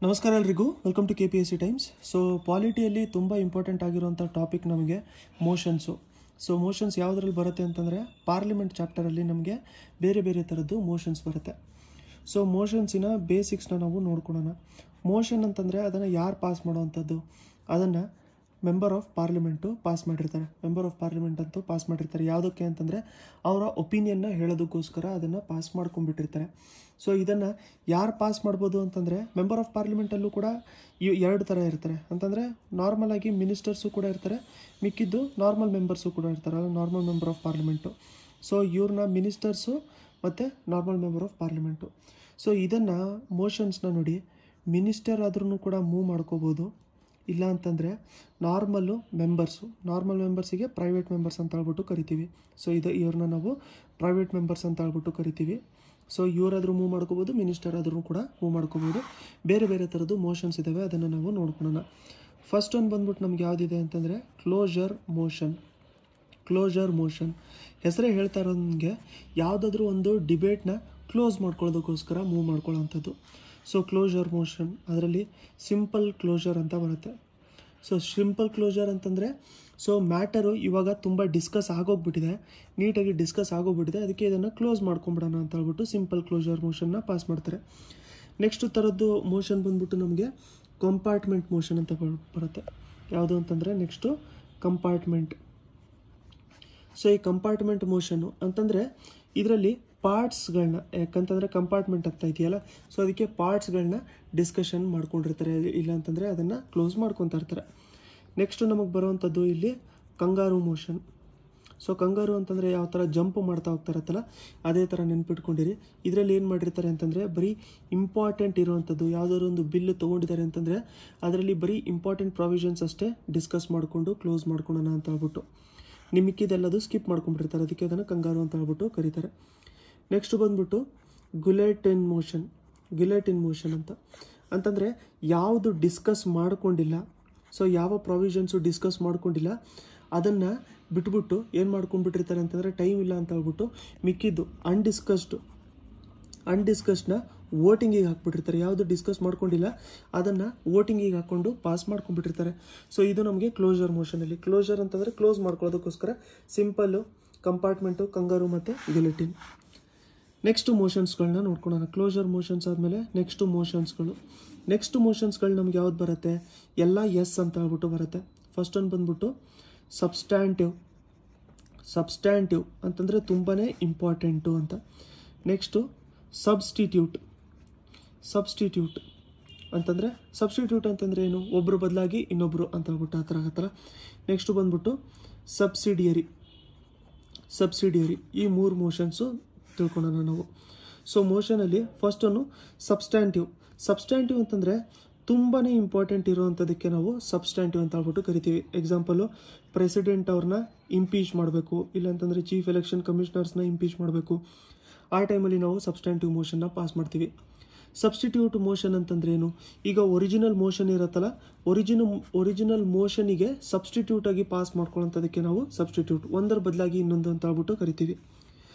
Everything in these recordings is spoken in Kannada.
ನಮಸ್ಕಾರ ಎಲ್ರಿಗೂ, welcome to KPSC times. So ಪಾಲಿಟಿಯಲ್ಲಿ ತುಂಬ ಇಂಪಾರ್ಟೆಂಟ್ ಆಗಿರುವಂಥ ಟಾಪಿಕ್ ನಮಗೆ ಮೋಷನ್ಸು. ಸೊ ಮೋಷನ್ಸ್ ಯಾವುದ್ರಲ್ಲಿ ಬರುತ್ತೆ ಅಂತಂದರೆ ಪಾರ್ಲಿಮೆಂಟ್ ಚಾಪ್ಟರಲ್ಲಿ ನಮಗೆ ಬೇರೆ ಬೇರೆ ಥರದ್ದು ಮೋಷನ್ಸ್ ಬರುತ್ತೆ. ಸೊ ಮೋಷನ್ಸಿನ ಬೇಸಿಕ್ಸ್ನ ನಾವು ನೋಡ್ಕೊಳ್ಳೋಣ. ಮೋಷನ್ ಅಂತಂದರೆ ಅದನ್ನು ಯಾರು ಪಾಸ್ ಮಾಡೋವಂಥದ್ದು, ಅದನ್ನು ಮೆಂಬರ್ ಆಫ್ ಪಾರ್ಲಿಮೆಂಟು ಪಾಸ್ ಮಾಡಿರ್ತಾರೆ. ಮೆಂಬರ್ ಆಫ್ ಪಾರ್ಲಿಮೆಂಟ್ ಅಂತೂ ಪಾಸ್ ಮಾಡಿರ್ತಾರೆ. ಯಾವುದಕ್ಕೆ ಅಂತಂದರೆ ಅವರ ಒಪಿನಿಯನ್ನ ಹೇಳೋದಕ್ಕೋಸ್ಕರ ಅದನ್ನು ಪಾಸ್ ಮಾಡ್ಕೊಂಡ್ಬಿಟ್ಟಿರ್ತಾರೆ. ಸೊ ಇದನ್ನು ಯಾರು ಪಾಸ್ ಮಾಡ್ಬೋದು ಅಂತಂದರೆ ಮೆಂಬರ್ ಆಫ್ ಪಾರ್ಲಿಮೆಂಟಲ್ಲೂ ಕೂಡ ಎರಡು ಥರ ಇರ್ತಾರೆ. ಅಂತಂದರೆ ನಾರ್ಮಲ್ ಆಗಿ ಮಿನಿಸ್ಟರ್ಸು ಕೂಡ ಇರ್ತಾರೆ, ಮಿಕ್ಕಿದ್ದು ನಾರ್ಮಲ್ ಮೆಂಬರ್ಸು ಕೂಡ ಇರ್ತಾರಲ್ಲ, normal member of parliament. So ಇವ್ರನ್ನ ಮಿನಿಸ್ಟರ್ಸು ಮತ್ತು normal member of parliament. So ಇದನ್ನು ಮೋಷನ್ಸ್ನ ನೋಡಿ, ಮಿನಿಸ್ಟರ್ ಆದ್ರೂ ಕೂಡ ಮೂವ್ ಮಾಡ್ಕೋಬೋದು, ಇಲ್ಲ ಅಂತಂದರೆ ನಾರ್ಮಲ್ ಮೆಂಬರ್ಸಿಗೆ ಪ್ರೈವೇಟ್ ಮೆಂಬರ್ಸ್ ಅಂತ ಹೇಳ್ಬಿಟ್ಟು ಕರಿತೀವಿ. ಸೊ ಇವ್ರನ್ನ ನಾವು ಪ್ರೈವೇಟ್ ಮೆಂಬರ್ಸ್ ಅಂತ ಹೇಳ್ಬಿಟ್ಟು ಕರಿತೀವಿ. ಸೊ ಇವರಾದರೂ ಮೂವ್ ಮಾಡ್ಕೋಬೋದು, ಮಿನಿಸ್ಟರ್ ಆದ್ರೂ ಕೂಡ ಮೂವ್ ಮಾಡ್ಕೋಬೋದು. ಬೇರೆ ಬೇರೆ ಥರದ್ದು ಮೋಷನ್ಸ್ ಇದ್ದಾವೆ, ಅದನ್ನು ನಾವು ನೋಡ್ಕೊಳ್ಳೋಣ. ಫಸ್ಟ್ ಒಂದು ಬಂದ್ಬಿಟ್ಟು ನಮ್ಗೆ ಯಾವುದಿದೆ ಅಂತಂದರೆ ಕ್ಲೋಜರ್ ಮೋಷನ್. ಹೆಸರೇ ಹೇಳ್ತಾ ಇರೋಂಗೆ ಯಾವುದಾದ್ರೂ ಒಂದು ಡಿಬೇಟ್ನ ಕ್ಲೋಸ್ ಮಾಡ್ಕೊಳ್ಳೋದಕ್ಕೋಸ್ಕರ ಮೂವ್ ಮಾಡ್ಕೊಳ್ಳೋವಂಥದ್ದು. ಸೊ ಕ್ಲೋಜರ್ ಮೋಷನ್, ಅದರಲ್ಲಿ ಸಿಂಪಲ್ ಕ್ಲೋಜರ್ ಅಂತ ಬರುತ್ತೆ. ಸೊ ಸಿಂಪಲ್ ಕ್ಲೋಜರ್ ಅಂತಂದರೆ ಮ್ಯಾಟರು ಇವಾಗ ತುಂಬ ನೀಟಾಗಿ ಡಿಸ್ಕಸ್ ಆಗೋಗ್ಬಿಟ್ಟಿದೆ, ಅದಕ್ಕೆ ಇದನ್ನು ಕ್ಲೋಸ್ ಮಾಡ್ಕೊಂಬಿಡೋಣ ಅಂತ ಹೇಳ್ಬಿಟ್ಟು ಸಿಂಪಲ್ ಕ್ಲೋಜರ್ ಮೋಷನ್ನ ಪಾಸ್ ಮಾಡ್ತಾರೆ. ನೆಕ್ಸ್ಟ್ ಥರದ್ದು ಮೋಷನ್ ಬಂದ್ಬಿಟ್ಟು ನಮಗೆ ಕಂಪಾರ್ಟ್ಮೆಂಟ್ ಮೋಷನ್ ಅಂತ ಬರುತ್ತೆ. ಯಾವುದು ಅಂತಂದರೆ ನೆಕ್ಸ್ಟು ಕಂಪಾರ್ಟ್ಮೆಂಟ್. ಸೊ ಈ ಕಂಪಾರ್ಟ್ಮೆಂಟ್ ಮೋಷನ್ನು ಅಂತಂದರೆ ಇದರಲ್ಲಿ ಪಾರ್ಟ್ಸ್ಗಳನ್ನ, ಯಾಕಂತಂದರೆ ಕಂಪಾರ್ಟ್ಮೆಂಟ್ ಅಂತ ಇದೆಯಲ್ಲ, ಸೊ ಅದಕ್ಕೆ ಪಾರ್ಟ್ಸ್ಗಳನ್ನ ಡಿಸ್ಕಷನ್ ಮಾಡ್ಕೊಂಡಿರ್ತಾರೆ, ಇಲ್ಲ ಅಂತಂದರೆ ಅದನ್ನು ಕ್ಲೋಸ್ ಮಾಡ್ಕೊತಾ ಇರ್ತಾರೆ. ನೆಕ್ಸ್ಟು ನಮಗೆ ಬರುವಂಥದ್ದು ಇಲ್ಲಿ ಕಂಗಾರು ಮೋಷನ್. ಸೊ ಕಂಗಾರು ಅಂತಂದರೆ ಯಾವ ಥರ ಜಂಪ್ ಮಾಡ್ತಾ ಹೋಗ್ತಾರತ್ತಲ್ಲ, ಅದೇ ಥರ ನೆನ್ಪಿಟ್ಕೊಂಡಿರಿ. ಇದರಲ್ಲಿ ಏನು ಮಾಡಿರ್ತಾರೆ ಅಂತಂದರೆ ಬರೀ ಇಂಪಾರ್ಟೆಂಟ್ ಇರುವಂಥದ್ದು, ಯಾವುದಾದ್ರು ಒಂದು ಬಿಲ್ಲು ತೊಗೊಂಡಿದ್ದಾರೆ ಅಂತಂದರೆ ಅದರಲ್ಲಿ ಬರೀ ಇಂಪಾರ್ಟೆಂಟ್ ಪ್ರಾವಿಷನ್ಸ್ ಅಷ್ಟೇ ಡಿಸ್ಕಸ್ ಮಾಡಿಕೊಂಡು ಕ್ಲೋಸ್ ಮಾಡ್ಕೊಳ್ಳೋಣ ಅಂತ ಹೇಳ್ಬಿಟ್ಟು, ನಿಮ್ಮಿಕ್ಕಿದೆಲ್ಲದು ಸ್ಕಿಪ್ ಮಾಡ್ಕೊಂಡ್ಬಿಟ್ಟಿರ್ತಾರೆ, ಅದಕ್ಕೆ ಅದನ್ನು ಕಂಗಾರು ಅಂತ ಹೇಳ್ಬಿಟ್ಟು ಕರೀತಾರೆ. ನೆಕ್ಸ್ಟ್ ಬಂದ್ಬಿಟ್ಟು ಗುಲೆಟಿನ್ ಮೋಷನ್ ಅಂತಂದರೆ ಯಾವುದು ಡಿಸ್ಕಸ್ ಮಾಡ್ಕೊಂಡಿಲ್ಲ, ಸೊ ಯಾವ ಪ್ರಾವಿಷನ್ಸು ಡಿಸ್ಕಸ್ ಮಾಡ್ಕೊಂಡಿಲ್ಲ ಅದನ್ನು ಬಿಟ್ಬಿಟ್ಟು ಏನು ಮಾಡ್ಕೊಂಡ್ಬಿಟ್ಟಿರ್ತಾರೆ ಅಂತಂದರೆ ಟೈಮ್ ಇಲ್ಲ ಅಂತ ಹೇಳ್ಬಿಟ್ಟು ಮಿಕ್ಕಿದ್ದು ಅನ್ಡಿಸ್ಕಸ್ಡ್ನ ವೋಟಿಂಗಿಗೆ ಹಾಕ್ಬಿಟ್ಟಿರ್ತಾರೆ. ಯಾವುದು ಡಿಸ್ಕಸ್ ಮಾಡ್ಕೊಂಡಿಲ್ಲ ಅದನ್ನು ವೋಟಿಂಗಿಗೆ ಹಾಕ್ಕೊಂಡು ಪಾಸ್ ಮಾಡ್ಕೊಂಡ್ಬಿಟ್ಟಿರ್ತಾರೆ. ಸೊ ಇದು ನಮಗೆ ಕ್ಲೋಜರ್ ಮೋಷನಲ್ಲಿ. ಕ್ಲೋಜರ್ ಅಂತಂದರೆ ಕ್ಲೋಸ್ ಮಾಡ್ಕೊಳ್ಳೋದಕ್ಕೋಸ್ಕರ ಸಿಂಪಲ್ಲು, ಕಂಪಾರ್ಟ್ಮೆಂಟು, ಕಂಗಾರು ಮತ್ತು ಗಿಲೆಟಿನ್. ನೆಕ್ಸ್ಟ್ ಮೋಷನ್ಸ್ಗಳನ್ನ ನೋಡ್ಕೊಳ್ಳೋಣ. ಕ್ಲೋಜರ್ ಮೋಷನ್ಸ್ ಆದಮೇಲೆ ನೆಕ್ಸ್ಟು ಮೋಷನ್ಸ್ಗಳು ನಮ್ಗೆ ಯಾವ್ದು ಬರುತ್ತೆ, ಎಲ್ಲ ಎಸ್ ಅಂತ ಹೇಳ್ಬಿಟ್ಟು ಬರುತ್ತೆ. ಫಸ್ಟ್ ಒಂದು ಬಂದ್ಬಿಟ್ಟು ಸಬ್ಸ್ಟ್ಯಾಂಟಿವ್ ಅಂತಂದರೆ ತುಂಬಾ ಇಂಪಾರ್ಟೆಂಟು ಅಂತ. ನೆಕ್ಸ್ಟು ಸಬ್ಸ್ಟಿಟ್ಯೂಟ್ ಅಂತಂದರೆ ಏನು, ಒಬ್ಬರು ಬದಲಾಗಿ ಇನ್ನೊಬ್ಬರು ಅಂತ ಹೇಳ್ಬಿಟ್ಟು ಆ ಥರ ಆಗತ್ತಲ್ಲ. ನೆಕ್ಸ್ಟು ಬಂದ್ಬಿಟ್ಟು ಸಬ್ಸಿಡಿಯರಿ. ಈ ಮೂರು ಮೋಷನ್ಸು ತಿಳ್ಕೊಳ್ಳೋಣ ನಾವು. ಸೊ ಮೋಷನಲ್ಲಿ ಫಸ್ಟನ್ನು ಸಬ್ಸ್ಟ್ಯಾಂಟಿವ್ ಅಂತಂದರೆ ತುಂಬಾ ಇಂಪಾರ್ಟೆಂಟ್ ಇರುವಂಥದ್ದಕ್ಕೆ ನಾವು ಸಬ್ಸ್ಟ್ಯಾಂಟಿವ್ ಅಂತ ಹೇಳ್ಬಿಟ್ಟು ಕರಿತೀವಿ. ಎಕ್ಸಾಂಪಲು, ಪ್ರೆಸಿಡೆಂಟ್ ಅವ್ರನ್ನ ಇಂಪೀಚ್ ಮಾಡಬೇಕು, ಇಲ್ಲಾಂತಂದರೆ ಚೀಫ್ ಎಲೆಕ್ಷನ್ ಕಮಿಷನರ್ಸ್ನ ಇಂಪೀಚ್ ಮಾಡಬೇಕು, ಆ ಟೈಮಲ್ಲಿ ನಾವು ಸಬ್ಸ್ಟ್ಯಾಂಟಿವ್ ಮೋಷನ್ನ ಪಾಸ್ ಮಾಡ್ತೀವಿ. ಸಬ್ಸ್ಟಿಟ್ಯೂಟ್ ಮೋಷನ್ ಅಂತಂದ್ರೆ ಏನು, ಈಗ ಒರಿಜಿನಲ್ ಮೋಷನ್ ಇರುತ್ತಲ್ಲ, ಒರಿಜಿನಲ್ ಮೋಷನಿಗೆ ಸಬ್ಸ್ಟಿಟ್ಯೂಟ್ ಆಗಿ ಪಾಸ್ ಮಾಡ್ಕೊಳ್ಳೋಂಥದ್ದಕ್ಕೆ ನಾವು ಸಬ್ಸ್ಟಿಟ್ಯೂಟ್, ಒಂದರ ಬದಲಾಗಿ ಇನ್ನೊಂದು ಅಂತ ಹೇಳ್ಬಿಟ್ಟು ಕರಿತೀವಿ.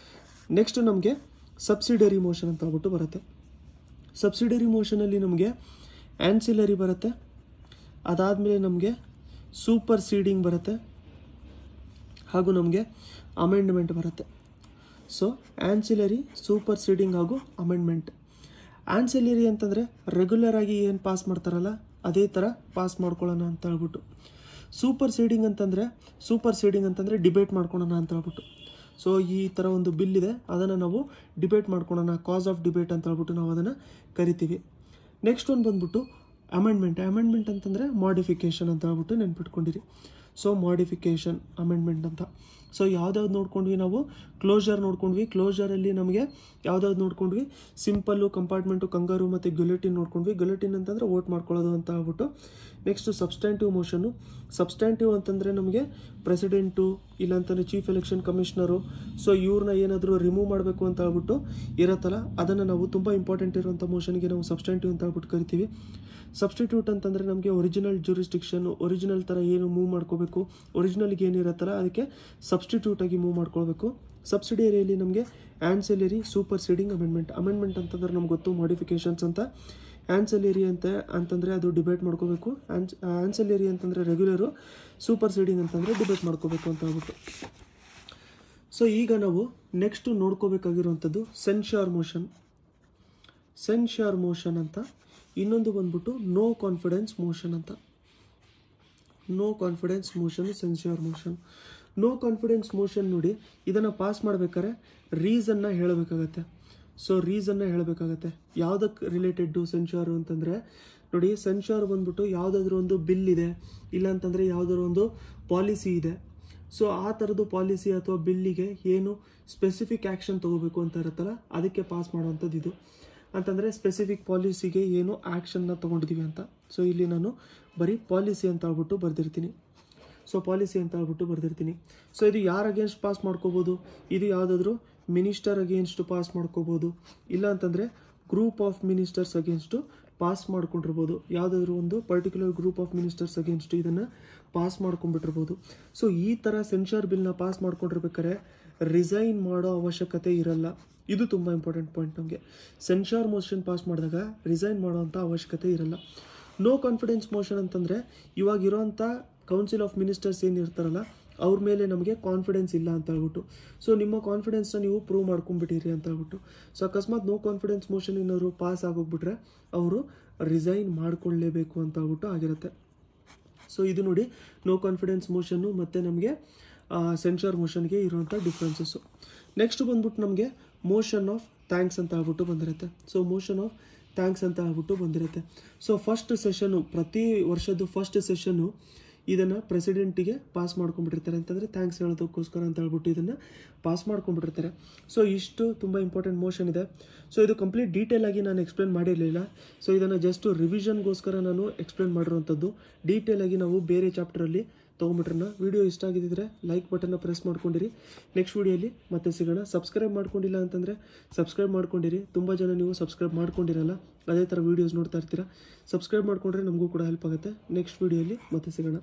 ನೆಕ್ಸ್ಟ್ ನಮಗೆ ಸಬ್ಸಿಡರಿ ಮೋಷನ್ ಅಂತ ಹೇಳ್ಬಿಟ್ಟು ಬರುತ್ತೆ. ಸಬ್ಸಿಡರಿ ಮೋಷನಲ್ಲಿ ನಮಗೆ ಆನ್ಸಿಲರಿ ಬರುತ್ತೆ, ಅದಾದಮೇಲೆ ನಮಗೆ ಸೂಪರ್ ಸೀಡಿಂಗ್ ಬರುತ್ತೆ, ಹಾಗೂ ನಮಗೆ ಅಮೆಂಡ್ಮೆಂಟ್ ಬರುತ್ತೆ. ಸೊ ಆನ್ಸಿಲರಿ, ಸೂಪರ್ ಸೀಡಿಂಗ್ ಹಾಗೂ ಅಮೆಂಡ್ಮೆಂಟ್. ಆನ್ಸಿಲರಿ ಅಂತಂದರೆ ರೆಗ್ಯುಲರ್ ಆಗಿ ಏನು ಪಾಸ್ ಮಾಡ್ತಾರಲ್ಲ ಅದೇ ಥರ ಪಾಸ್ ಮಾಡ್ಕೊಳ್ಳೋಣ ಅಂತ ಹೇಳ್ಬಿಟ್ಟು. ಸೂಪರ್ ಸೀಡಿಂಗ್ ಅಂತಂದರೆ ಡಿಬೇಟ್ ಮಾಡ್ಕೊಳ್ಳೋಣ ಅಂತ ಹೇಳ್ಬಿಟ್ಟು. ಸೊ ಈ ಥರ ಒಂದು ಬಿಲ್ ಇದೆ, ಅದನ್ನು ನಾವು ಡಿಬೇಟ್ ಮಾಡ್ಕೊಳ್ಳೋಣ, ಕಾಸ್ ಆಫ್ ಡಿಬೇಟ್ ಅಂತ ಹೇಳ್ಬಿಟ್ಟು ನಾವು ಅದನ್ನು ಕರಿತೀವಿ. ನೆಕ್ಸ್ಟ್ ಒಂದು ಬಂದ್ಬಿಟ್ಟು ಅಮೆಂಡ್ಮೆಂಟ್ ಅಂತಂದರೆ ಮಾಡಿಫಿಕೇಷನ್ ಅಂತ ಹೇಳ್ಬಿಟ್ಟು ನೆನ್ಪಿಟ್ಕೊಂಡಿರಿ. ಸೊ ಮಾಡಿಫಿಕೇಷನ್, ಅಮೆಂಡ್ಮೆಂಟ್ ಅಂತ. ಸೊ ಯಾವ್ದಾವ್ದು ನೋಡ್ಕೊಂಡ್ವಿ ನಾವು, ಕ್ಲೋಜರ್ ನೋಡ್ಕೊಂಡ್ವಿ. ಕ್ಲೋಜರಲ್ಲಿ ನಮಗೆ ಯಾವ್ದಾವ್ದು ನೋಡ್ಕೊಂಡ್ವಿ, ಸಿಂಪಲ್ಲು, ಕಂಪಾರ್ಟ್ಮೆಂಟು, ಕಂಗಾರು ಮತ್ತು ಗುಲೆಟಿನ್ ನೋಡ್ಕೊಂಡ್ವಿ. ಗುಲೆಟಿನ್ ಅಂತಂದರೆ ವೋಟ್ ಮಾಡ್ಕೊಳ್ಳೋದು ಅಂತ ಹೇಳ್ಬಿಟ್ಟು. ನೆಕ್ಸ್ಟು ಸಬ್ಸ್ಟ್ಯಾಂಟಿವ್ ಅಂತಂದರೆ ನಮಗೆ ಪ್ರೆಸಿಡೆಂಟು, ಇಲ್ಲಾಂತಂದರೆ ಚೀಫ್ ಎಲೆಕ್ಷನ್ ಕಮಿಷನರು, ಸೊ ಇವ್ರನ್ನ ಏನಾದರೂ ರಿಮೂವ್ ಮಾಡಬೇಕು ಅಂತ ಹೇಳ್ಬಿಟ್ಟು ಇರುತ್ತಲ್ಲ, ಅದನ್ನು ನಾವು ತುಂಬ ಇಂಪಾರ್ಟೆಂಟ್ ಇರುವಂಥ ಮೋಷನ್ಗೆ ನಾವು ಸಬ್ಸ್ಟ್ಯಾಂಟಿವ್ ಅಂತ ಹೇಳ್ಬಿಟ್ಟು ಕರಿತೀವಿ. ಸಬ್ಸ್ಟಿಟ್ಯೂಟ್ ಅಂತಂದರೆ ನಮಗೆ ಒರಿಜಿನಲ್ ಜೂರಿಸ್ಡಿಕ್ಷನ್ನು, ಒರಿಜಿನಲ್ ಥರ ಏನು ಮೂವ್ ಮಾಡ್ಕೋಬೇಕು, ಒರಿಜಿನಲ್ಗೆ ಏನಿರುತ್ತಲ್ಲ ಅದಕ್ಕೆ ಸಬ್ಸ್ಟಿಟ್ಯೂಟ್ ಆಗಿ ಮೂವ್ ಮಾಡ್ಕೊಳ್ಬೇಕು. ಸಬ್ಸಿಡಿಯರಿಯಲ್ಲಿ ನಮಗೆ ಆನ್ಸಿಲರಿ, ಸೂಪರ್ ಸೀಡಿಂಗ್, ಅಮೆಂಡ್ಮೆಂಟ್ ಅಂತಂದ್ರೆ ನಮ್ಗೆ ಗೊತ್ತು ಮಾಡಿಫಿಕೇಷನ್ಸ್ ಅಂತ. ಆನ್ಸಲೇರಿ ಅಂತಂದರೆ ಅದು ಡಿಬೇಟ್ ಮಾಡ್ಕೋಬೇಕು. ಆನ್ಸಲೇರಿ ಅಂತಂದರೆ ರೆಗ್ಯುಲರು, ಸೂಪರ್ ಸೀಡಿಂಗ್ ಅಂತಂದರೆ ಡಿಬೇಟ್ ಮಾಡ್ಕೋಬೇಕು ಅಂತ ಹೇಳ್ಬಿಟ್ಟು. ಸೊ ಈಗ ನಾವು ನೆಕ್ಸ್ಟು ನೋಡ್ಕೋಬೇಕಾಗಿರುವಂಥದ್ದು ಸೆನ್ಶ್ಯೂರ್ ಮೋಷನ್. ಸೆನ್ಶ್ಯೂರ್ ಮೋಷನ್ ಅಂತ ಇನ್ನೊಂದು ಬಂದ್ಬಿಟ್ಟು ನೋ ಕಾನ್ಫಿಡೆನ್ಸ್ ಮೋಷನ್ ಅಂತ. No confidence motion, censure motion. No confidence motion ನೋಡಿ, ಇದನ್ನು ಪಾಸ್ ಮಾಡಬೇಕಾದ್ರೆ ರೀಸನ್ನ ಹೇಳಬೇಕಾಗತ್ತೆ. ಸೊ ರೀಸನ್ನ ಹೇಳಬೇಕಾಗತ್ತೆ. ಯಾವುದಕ್ಕೆ ರಿಲೇಟೆಡ್ಡು ಸೆನ್ಶ್ಯೂರ್ ಅಂತಂದರೆ ನೋಡಿ, ಸೆನ್ಶ್ಯೂರ್ ಬಂದ್ಬಿಟ್ಟು ಯಾವುದಾದ್ರೂ ಒಂದು ಬಿಲ್ ಇದೆ, ಇಲ್ಲಾಂತಂದರೆ ಯಾವುದಾದ್ರೂ ಒಂದು ಪಾಲಿಸಿ ಇದೆ. ಸೊ ಆ ಥರದ್ದು ಪಾಲಿಸಿ ಅಥವಾ ಬಿಲ್ಲಿಗೆ ಏನು ಸ್ಪೆಸಿಫಿಕ್ ಆ್ಯಕ್ಷನ್ ತೊಗೋಬೇಕು ಅಂತ ಇರುತ್ತಲ್ಲ, ಅದಕ್ಕೆ ಪಾಸ್ ಮಾಡುವಂಥದ್ದು ಇದು. ಅಂತಂದರೆ ಸ್ಪೆಸಿಫಿಕ್ ಪಾಲಿಸಿಗೆ ಏನು ಆ್ಯಕ್ಷನ್ನ ತೊಗೊಂಡಿದ್ದೀವಿ ಅಂತ. ಸೊ ಇಲ್ಲಿ ನಾನು ಬರೀ ಪಾಲಿಸಿ ಅಂತ ಹೇಳ್ಬಿಟ್ಟು ಬರ್ದಿರ್ತೀನಿ. ಸೊ ಪಾಲಿಸಿ ಅಂತ ಹೇಳ್ಬಿಟ್ಟು ಬರ್ದಿರ್ತೀನಿ. ಸೊ ಇದು ಯಾರ ಅಗೇನ್ಸ್ಟ್ ಪಾಸ್ ಮಾಡ್ಕೋಬೋದು? ಇದು ಯಾವುದಾದ್ರೂ ಮಿನಿಸ್ಟರ್ ಅಗೇನ್ಸ್ಟು ಪಾಸ್ ಮಾಡ್ಕೋಬೋದು, ಇಲ್ಲ ಅಂತಂದರೆ group of ministers against pass ಮಾಡ್ಕೊಂಡಿರ್ಬೋದು. ಯಾವುದಾದ್ರೂ ಒಂದು particular group of ministers against ಇದನ್ನು ಪಾಸ್ ಮಾಡ್ಕೊಂಡ್ಬಿಟ್ಟಿರ್ಬೋದು. ಸೊ ಈ ಥರ ಸೆನ್ಶ್ಯೂರ್ ಬಿಲ್ನ ಪಾಸ್ ಮಾಡ್ಕೊಂಡಿರ್ಬೇಕಾದ್ರೆ ರಿಸೈನ್ ಮಾಡೋ ಅವಶ್ಯಕತೆ ಇರಲ್ಲ. ಇದು ತುಂಬ ಇಂಪಾರ್ಟೆಂಟ್ ಪಾಯಿಂಟ್ ನಮಗೆ. ಸೆನ್ಶ್ಯೂರ್ ಮೋಷನ್ ಪಾಸ್ ಮಾಡಿದಾಗ ರಿಸೈನ್ ಮಾಡೋವಂಥ ಅವಶ್ಯಕತೆ ಇರಲ್ಲ. ನೋ ಕಾನ್ಫಿಡೆನ್ಸ್ ಮೋಷನ್ ಅಂತಂದರೆ ಇವಾಗಿರೋಂಥ ಕೌನ್ಸಿಲ್ ಆಫ್ ಮಿನಿಸ್ಟರ್ಸ್ ಏನು ಇರ್ತಾರಲ್ಲ, ಅವ್ರ ಮೇಲೆ ನಮಗೆ ಕಾನ್ಫಿಡೆನ್ಸ್ ಇಲ್ಲ ಅಂತ ಹೇಳ್ಬಿಟ್ಟು. ಸೊ ನಿಮ್ಮ ಕಾನ್ಫಿಡೆನ್ಸ್ನ ನೀವು ಪ್ರೂವ್ ಮಾಡ್ಕೊಂಡ್ಬಿಟ್ಟಿರಿ ಅಂತ ಹೇಳ್ಬಿಟ್ಟು. ಸೊ ಅಕಸ್ಮಾತ್ ನೋ ಕಾನ್ಫಿಡೆನ್ಸ್ ಮೋಷನ್ ಏನಾದ್ರು ಪಾಸ್ ಆಗೋಗ್ಬಿಟ್ರೆ ಅವರು ರಿಸೈನ್ ಮಾಡ್ಕೊಳ್ಳೇಬೇಕು ಅಂತ ಹೇಳ್ಬಿಟ್ಟು ಆಗಿರುತ್ತೆ. ಸೊ ಇದು ನೋಡಿ ನೋ ಕಾನ್ಫಿಡೆನ್ಸ್ ಮೋಷನ್ನು ಮತ್ತು ನಮಗೆ ಸೆನ್ಶ್ಯೂರ್ ಮೋಷನ್ಗೆ ಇರುವಂಥ ಡಿಫ್ರೆನ್ಸಸ್ಸು. ನೆಕ್ಸ್ಟ್ ಬಂದ್ಬಿಟ್ಟು ನಮಗೆ ಮೋಷನ್ ಆಫ್ ಥ್ಯಾಂಕ್ಸ್ ಅಂತ ಹೇಳ್ಬಿಟ್ಟು ಬಂದಿರುತ್ತೆ. ಸೊ ಮೋಷನ್ ಆಫ್ ಥ್ಯಾಂಕ್ಸ್ ಅಂತ ಹೇಳ್ಬಿಟ್ಟು ಬಂದಿರುತ್ತೆ. ಸೊ ಫಸ್ಟ್ ಸೆಷನ್ನು, ಪ್ರತಿ ವರ್ಷದ್ದು ಫಸ್ಟ್ ಸೆಷನ್ನು ಇದನ್ನು ಪ್ರೆಸಿಡೆಂಟಿಗೆ ಪಾಸ್ ಮಾಡ್ಕೊಂಡ್ಬಿಟ್ಟಿರ್ತಾರೆ. ಅಂತಂದರೆ ಥ್ಯಾಂಕ್ಸ್ ಹೇಳೋದಕ್ಕೋಸ್ಕರ ಅಂತ ಹೇಳ್ಬಿಟ್ಟು ಇದನ್ನು ಪಾಸ್ ಮಾಡ್ಕೊಂಡ್ಬಿಟ್ಟಿರ್ತಾರೆ. ಸೊ ಇಷ್ಟು ತುಂಬ ಇಂಪಾರ್ಟೆಂಟ್ ಮೋಷನ್ ಇದೆ. ಸೊ ಇದು ಕಂಪ್ಲೀಟ್ ಡೀಟೇಲ್ ಆಗಿ ನಾನು ಎಕ್ಸ್ಪ್ಲೇನ್ ಮಾಡಿರಲಿಲ್ಲ. ಸೊ ಇದನ್ನು ಜಸ್ಟ್ ರಿವಿಷನ್ಗೋಸ್ಕರ ನಾನು ಎಕ್ಸ್ಪ್ಲೇನ್ ಮಾಡಿರೋವಂಥದ್ದು. ಡೀಟೇಲ್ ಆಗಿ ನಾವು ಬೇರೆ ಚಾಪ್ಟರಲ್ಲಿ ತೊಗೊಂಬಿಟ್ರನ್ನ. ವಿಡಿಯೋ ಇಷ್ಟ ಆಗಿದ್ದರೆ ಲೈಕ್ ಬಟನ್ನ ಪ್ರೆಸ್ ಮಾಡ್ಕೊಂಡಿರಿ. ನೆಕ್ಸ್ಟ್ ವಿಡಿಯೋಲಿ ಮತ್ತೆ ಸಿಗೋಣ. ಸಬ್ಸ್ಕ್ರೈಬ್ ಮಾಡ್ಕೊಂಡಿಲ್ಲ ಅಂತಂದರೆ ಸಬ್ಸ್ಕ್ರೈಬ್ ಮಾಡ್ಕೊಂಡಿರಿ. ತುಂಬ ಜನ ನೀವು ಸಬ್ಸ್ಕ್ರೈಬ್ ಮಾಡ್ಕೊಂಡಿರಲ್ಲ, ಅದೇ ಥರ ವೀಡಿಯೋಸ್ ನೋಡ್ತಾ ಇರ್ತೀರಾ. ಸಬ್ಸ್ಕ್ರೈಬ್ ಮಾಡಿಕೊಂಡ್ರೆ ನಮಗೂ ಕೂಡ ಹೆಲ್ಪ್ ಆಗುತ್ತೆ. ನೆಕ್ಸ್ಟ್ ವಿಡಿಯೋಲಿ ಮತ್ತೆ ಸಿಗೋಣ.